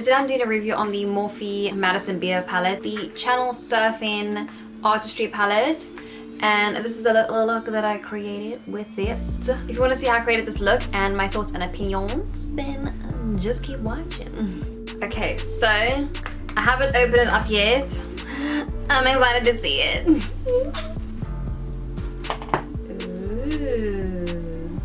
today I'm doing a review on the MORPHE Madison Beer palette, the Channel Surfing Artistry palette. And this is the little look that I created with it. If you want to see how I created this look and my thoughts and opinions, then just keep watching. Okay, so I haven't opened it up yet. I'm excited to see it. Ooh.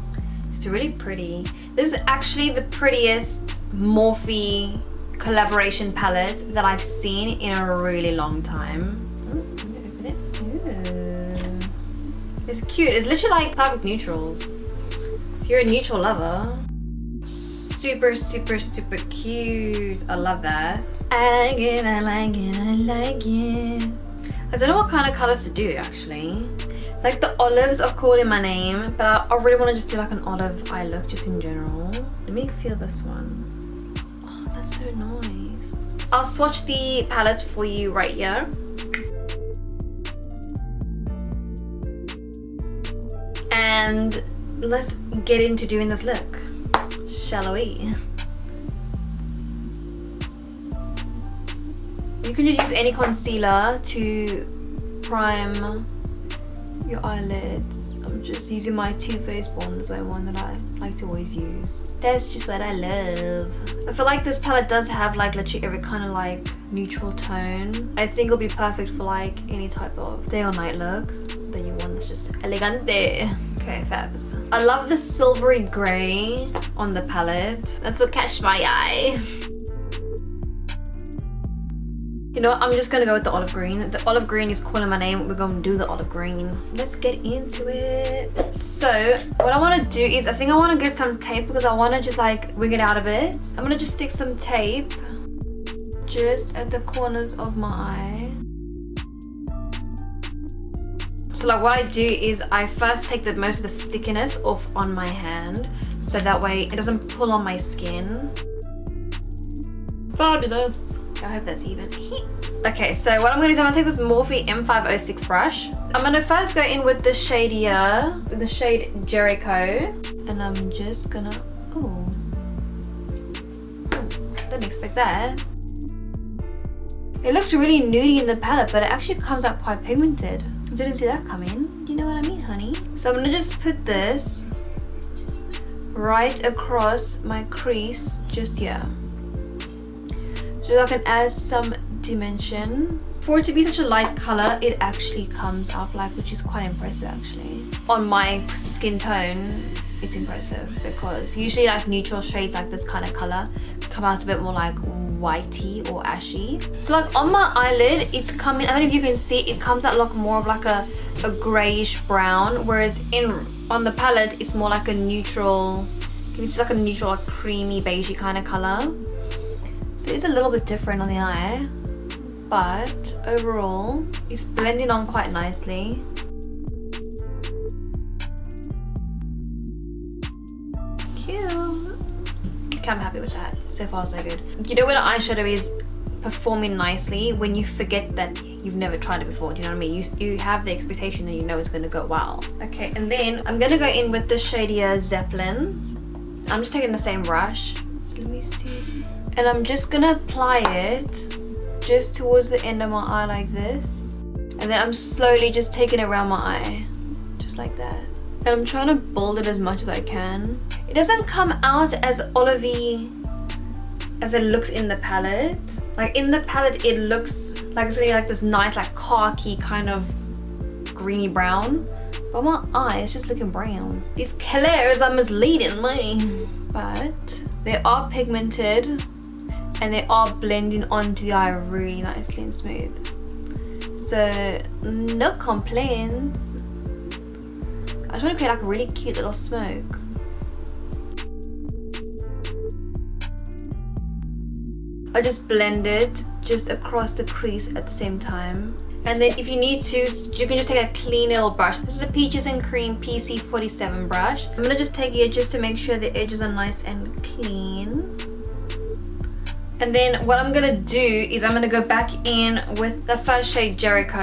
It's really pretty. This is actually the prettiest MORPHE collaboration palette that I've seen in a really long time. Open it. Ooh. It's cute. It's literally like perfect neutrals. If you're a neutral lover. Super, super, super cute. I love that. I like it, I like it, I like it. I don't know what kind of colors to do actually. Like the olives are calling my name, but I really want to just do like an olive eye look just in general. Let me feel this one. Oh, that's so nice. I'll swatch the palette for you right here. And let's get into doing this look. Shall we? You can just use any concealer to prime your eyelids. I'm just using my Too Faced Bronzer, one that I like to always use. That's just what I love. I feel like this palette does have like literally every kind of like neutral tone. I think it'll be perfect for like any type of day or night look that you want that's just elegante. Okay, fabs. I love the silvery grey on the palette. That's what catched my eye. You know what? I'm just gonna go with the olive green. The olive green is calling my name. We're gonna do the olive green. Let's get into it. So what I want to do is I think I want to get some tape because I want to just like wing it out a bit. I'm gonna just stick some tape just at the corners of my eye. So like what I do is I first take the most of the stickiness off on my hand so that way it doesn't pull on my skin. Fabulous. I hope that's even. Okay, so what I'm gonna do is I'm gonna take this Morphe M506 brush. I'm gonna first go in with the shade here, the shade Jericho, and I'm just gonna, oh, didn't expect that. It looks really nudie in the palette, but it actually comes out quite pigmented. I didn't see that coming. You know what I mean, honey? So I'm gonna just put this right across my crease, just here. So I can add some dimension. For it to be such a light color, it actually comes up like, which is quite impressive actually. On my skin tone, it's impressive because usually like neutral shades like this kind of color come out a bit more like whitey or ashy. So like on my eyelid, it's coming, I don't know if you can see, it comes out like more of like a grayish brown, whereas on the palette, it's more like a neutral, it's like a neutral, like creamy beigey kind of color. So it's a little bit different on the eye, but overall, it's blending on quite nicely. Cute. Okay, I'm happy with that. So far, so good. You know when an eyeshadow is performing nicely when you forget that you've never tried it before, do you know what I mean? You have the expectation that you know it's gonna go well. Okay, and then I'm gonna go in with the shade here, Zeppelin. I'm just taking the same brush. So let me see. And I'm just gonna apply it just towards the end of my eye like this. And then I'm slowly just taking it around my eye, just like that. And I'm trying to build it as much as I can. It doesn't come out as olivey as it looks in the palette. Like in the palette, it looks like it's like this nice like khaki kind of greeny brown. But my eye is just looking brown. These colors are misleading me. But they are pigmented and they are blending onto the eye really nicely and smooth. So no complaints. I just want to create like a really cute little smoke. I just blend it just across the crease at the same time. And then if you need to, you can just take a clean little brush. This is a Peaches and Cream PC47 brush. I'm gonna just take it just to make sure the edges are nice and clean. And then what I'm gonna do is I'm gonna go back in with the first shade Jericho,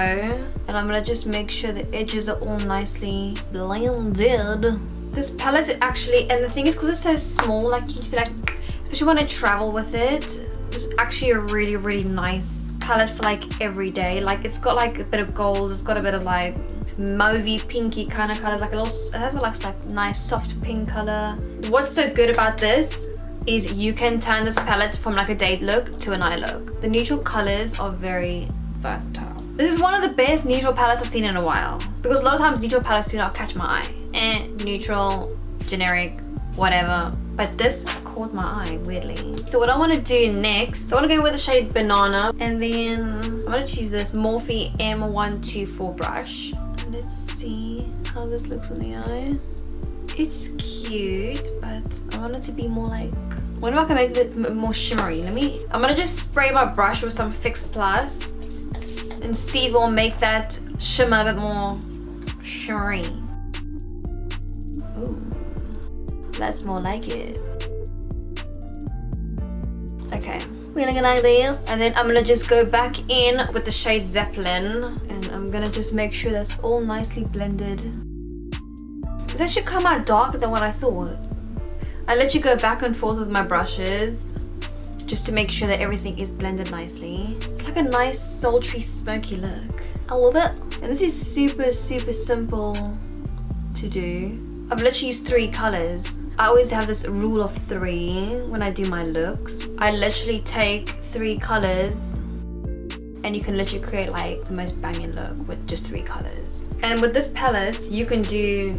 and I'm gonna just make sure the edges are all nicely blended. This palette actually, and the thing is because it's so small, like you feel like, especially when I travel with it, It's actually a really, really nice palette for like every day. Like it's got like a bit of gold, it's got a bit of like mauvey pinky kind of colors, like a little, it has like nice soft pink color. What's so good about this is you can turn this palette from like a date look to a night look. The neutral colors are very versatile. This is one of the best neutral palettes I've seen in a while, because a lot of times neutral palettes do not catch my eye. Neutral, generic, whatever. But this caught my eye weirdly. So what I want to do next, so I want to go with the shade Banana, and then I'm going to choose this Morphe M124 brush. Let's see how this looks on the eye. It's cute, but I want it to be more like, I wonder if I can make it more shimmery. I'm gonna just spray my brush with some Fix Plus and see if we'll make that shimmer a bit more shimmery. Ooh, that's more like it. Okay, we're gonna go like this, and then I'm gonna just go back in with the shade Zeppelin, and I'm gonna just make sure that's all nicely blended. This actually come out darker than what I thought. I let you go back and forth with my brushes just to make sure that everything is blended nicely. It's like a nice sultry smoky look. I love it. And this is super, super simple to do. I've literally used 3 colors. I always have this rule of 3 when I do my looks. I literally take 3 colors, and you can literally create like the most banging look with just 3 colors. And with this palette, you can do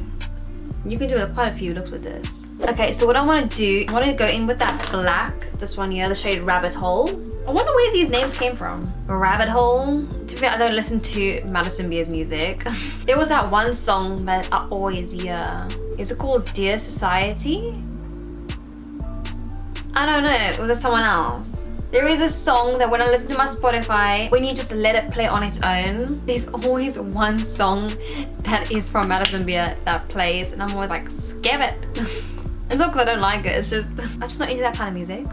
quite a few looks with this. Okay, so what I want to do, I want to go in with that black, this one here, the shade Rabbit Hole. I wonder where these names came from. Rabbit Hole. To be fair, I don't listen to Madison Beer's music. There was that one song that I always hear. Is it called Dear Society? I don't know, was it someone else? There is a song that when I listen to my Spotify, when you just let it play on its own, there's always one song that is from Madison Beer that plays, and I'm always like, skip it. It's not because I don't like it, it's just, I'm just not into that kind of music.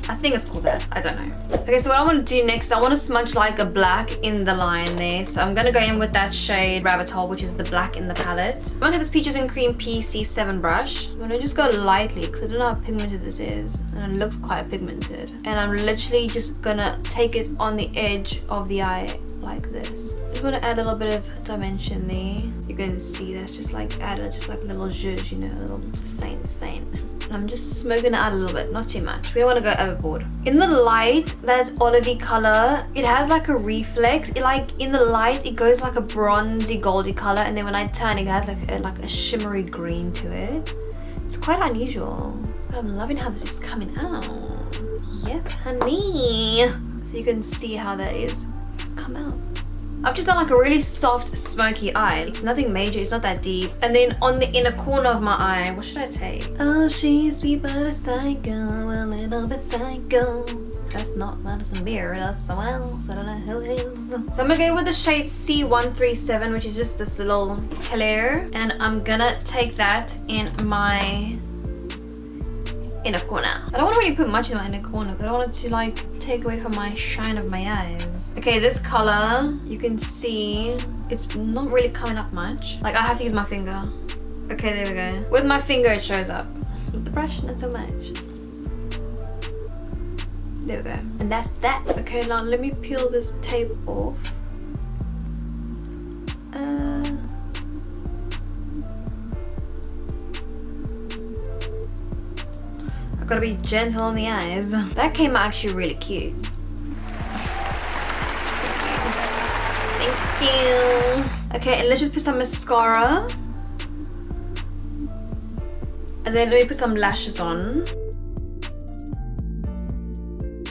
I think it's called that, I don't know. Okay, so what I want to do next, I want to smudge like a black in the line there. So I'm going to go in with that shade Rabbit Hole, which is the black in the palette. I'm going to take this Peaches and Cream PC7 brush. I'm going to just go lightly because I don't know how pigmented this is. And it looks quite pigmented. And I'm literally just going to take it on the edge of the eye like this. I just want to add a little bit of dimension there. You can see that's just like added just like a little zhuzh, you know, a little saint. I'm just smoking it out a little bit, not too much. We don't want to go overboard. In the light, that olivey color, it has like a reflex. It like in the light, it goes like a bronzy goldy color, and then when I turn, it has like a shimmery green to it. It's quite unusual, but I'm loving how this is coming out. Yes, honey. So you can see how that is come out. I've just done like a really soft smoky eye. It's nothing major, it's not that deep. And then on the inner corner of my eye, what should I take? Oh, she's sweet but a psycho, a little bit psycho. That's not Madison Beer, that's someone else, I don't know who it is. So I'm gonna go with the shade C137, which is just this little clear. And I'm gonna take that in my inner corner. I don't want to really put much in my inner corner because I don't want it to like take away from my shine of my eyes. Okay, this color, you can see it's not really coming up much. Like I have to use my finger. Okay, there we go. With my finger it shows up. With the brush, not so much. There we go. And that's that. Okay, now let me peel this tape off. I've got to be gentle on the eyes. That came out actually really cute. Thank you. Okay, and let's just put some mascara. And then let me put some lashes on.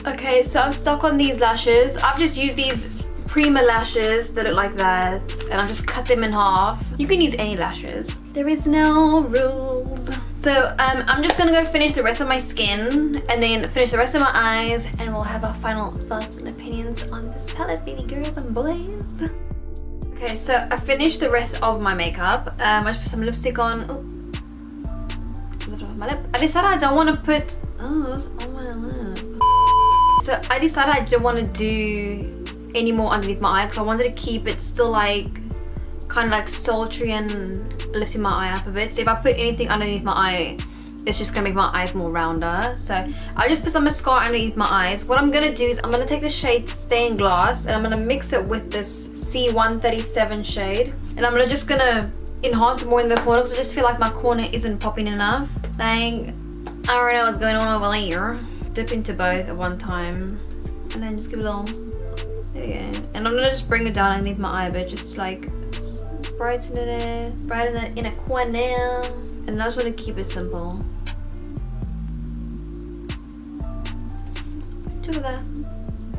Okay, so I'm stuck on these lashes. I've just used these Prima lashes that look like that, and I've just cut them in half. You can use any lashes. There is no rules. So I'm just gonna go finish the rest of my skin and then finish the rest of my eyes, and we'll have our final thoughts and opinions on this palette, baby girls and boys. Okay, so I finished the rest of my makeup. I just put some lipstick on. Oh, lift off my lip. I decided I don't want to put. Oh, that's on my lip. So I decided I didn't want to do any more underneath my eye because I wanted to keep it still like kind of like sultry and lifting my eye up a bit. So if I put anything underneath my eye, it's just gonna make my eyes more rounder. So I'll just put some mascara underneath my eyes. What I'm gonna do is I'm gonna take the shade Stained Glass and I'm gonna mix it with this C137 shade. And I'm just gonna enhance it more in the corner because I just feel like my corner isn't popping enough. Like, I don't know what's going on over here. Dip into both at one time. And then just give it a little, there we go. And I'm gonna just bring it down underneath my eye, but just like brighten that inner corner. And I just want to keep it simple. Look at that.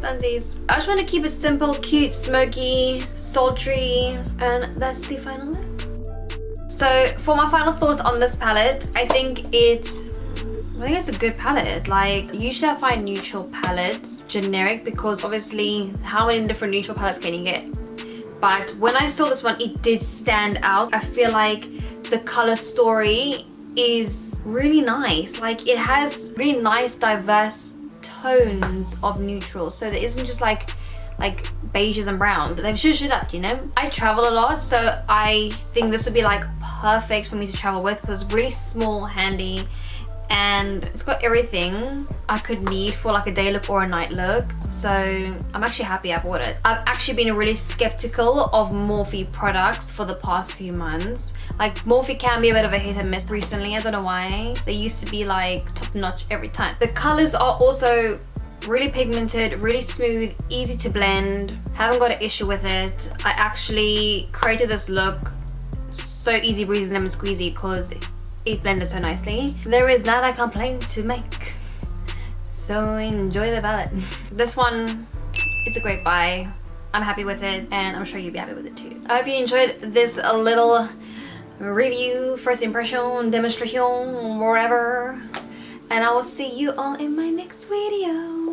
Funsies. I just want to keep it simple, cute, smoky, sultry, and that's the final look. So for my final thoughts on this palette, I think it's a good palette. Like, usually I find neutral palettes generic because obviously how many different neutral palettes can you get? But when I saw this one, it did stand out. I feel like the color story is really nice. Like, it has really nice diverse tones of neutrals, so there isn't just like beiges and browns. They've shushed it up, you know. I travel a lot, so I think this would be like perfect for me to travel with because it's really small, handy, and it's got everything I could need for like a day look or a night look. So I'm actually happy I bought it. I've actually been really skeptical of Morphe products for the past few months. Like, Morphe can be a bit of a hit and miss recently. I don't know why. They used to be like top notch every time. The colors are also really pigmented, really smooth, easy to blend. Haven't got an issue with it. I actually created this look so easy breezy lemon squeezy because it blended so nicely. There is not a complaint to make. So enjoy the palette. This one, it's a great buy. I'm happy with it and I'm sure you'll be happy with it too. I hope you enjoyed this little review, first impression, demonstration, whatever. And I will see you all in my next video.